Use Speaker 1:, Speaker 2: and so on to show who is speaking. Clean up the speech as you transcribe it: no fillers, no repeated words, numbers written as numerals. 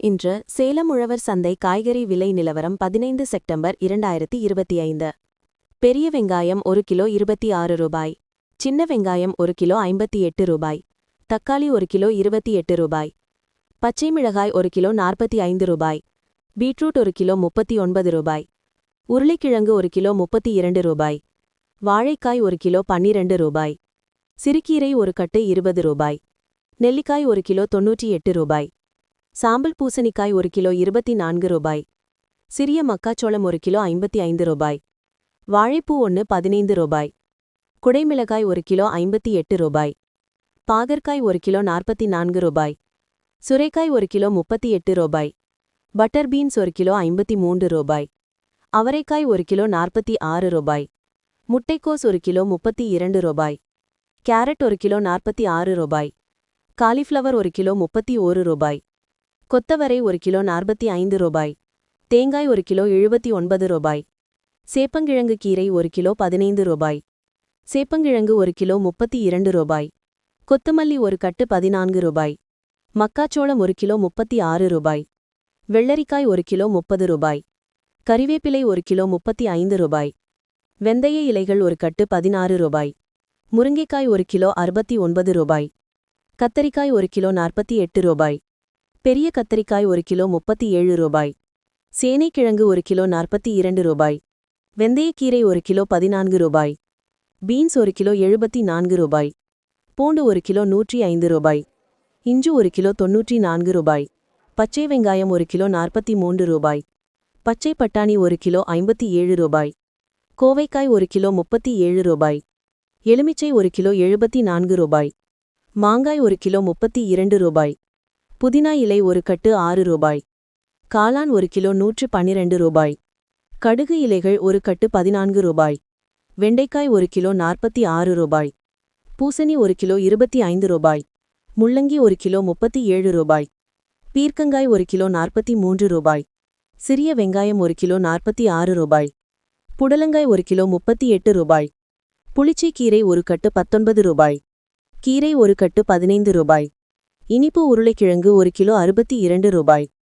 Speaker 1: இன்று சேலம் உழவர் சந்தை காய்கறி விலை நிலவரம் 15 செப்டம்பர் 2025. பெரிய வெங்காயம் 1 கிலோ 26 ரூபாய். சின்ன வெங்காயம் 1 கிலோ 58 ரூபாய். தக்காளி 1 கிலோ 28 ரூபாய். பச்சை மிளகாய் 1 கிலோ 45 ரூபாய். பீட்ரூட் 1 கிலோ 39 ரூபாய். உருளைக்கிழங்கு 1 கிலோ 32 ரூபாய். வாழைக்காய் 1 கிலோ 12 ரூபாய். சிறுகீரை ஒரு கட்டு 20 ரூபாய். நெல்லிக்காய் 1 கிலோ 98 ரூபாய். சாம்பல் பூசணிக்காய் 1 கிலோ 24 ரூபாய். சிறிய மக்காச்சோளம் 1 கிலோ 55 ரூபாய். வாழைப்பூ 1 15 ரூபாய். குடைமிளகாய் 1 கிலோ 58 ரூபாய். பாகற்காய் 1 கிலோ 44 ரூபாய். சுரைக்காய் 1 கிலோ 38 ரூபாய். பட்டர் பீன்ஸ் 1 கிலோ 53 ரூபாய். அவரைக்காய் 1 கிலோ 46 ரூபாய். முட்டைக்கோஸ் 1 கிலோ 32 ரூபாய். கேரட் 1 கிலோ 46 ரூபாய். காலிஃப்ளவர் 1 கிலோ 31 ரூபாய். கொத்தவரை 1 கிலோ 45 ரூபாய். தேங்காய் 1 கிலோ 79 ரூபாய். சேப்பங்கிழங்கு கீரை 1 கிலோ 15 ரூபாய். சேப்பங்கிழங்கு 1 கிலோ 32 ரூபாய். கொத்துமல்லி ஒரு கட்டு 14 ரூபாய். மக்காச்சோளம் 1 கிலோ 36 ரூபாய். வெள்ளரிக்காய் 1 கிலோ 30 ரூபாய். கறிவேப்பிலை 1 கிலோ 35 ரூபாய். வெந்தய இலைகள் ஒரு கட்டு 16 ரூபாய். முருங்கைக்காய் 1 கிலோ 69 ரூபாய். கத்தரிக்காய் 1 கிலோ 48 ரூபாய். பெரிய கத்தரிக்காய் 1 கிலோ 37 ரூபாய். சேனைக்கிழங்கு 1 கிலோ 42 ரூபாய். வெந்தயக்கீரை 1 கிலோ 14 ரூபாய். பீன்ஸ் 1 கிலோ 74 ரூபாய். பூண்டு 1 கிலோ 105 ரூபாய். இஞ்சு 1 கிலோ 94 ரூபாய். பச்சை வெங்காயம் 1 கிலோ 43 ரூபாய். பச்சை பட்டாணி 1 கிலோ 57 ரூபாய். கோவைக்காய் 1 கிலோ 37 ரூபாய். எலுமிச்சை 1 கிலோ 74 ரூபாய். மாங்காய் 1 கிலோ 32 ரூபாய். புதினா இலை ஒரு கட்டு 6 ரூபாய். காளான் 1 கிலோ 112 ரூபாய். கடுகு இலைகள் ஒரு கட்டு 14 ரூபாய். வெண்டைக்காய் 1 கிலோ 46 ரூபாய். பூசணி 1 கிலோ 25 ரூபாய். முள்ளங்கி 1 கிலோ 37 ரூபாய். பீர்க்கங்காய் 1 கிலோ 43 ரூபாய். சிறிய வெங்காயம் 1 கிலோ 46 ரூபாய். புடலங்காய் 1 கிலோ 38 ரூபாய். புளிச்சை கீரை ஒரு கட்டு 19 ரூபாய். கீரை ஒரு கட்டு 15 ரூபாய். இனிப்பு உருளைக்கிழங்கு 1 கிலோ 62 ரூபாய்.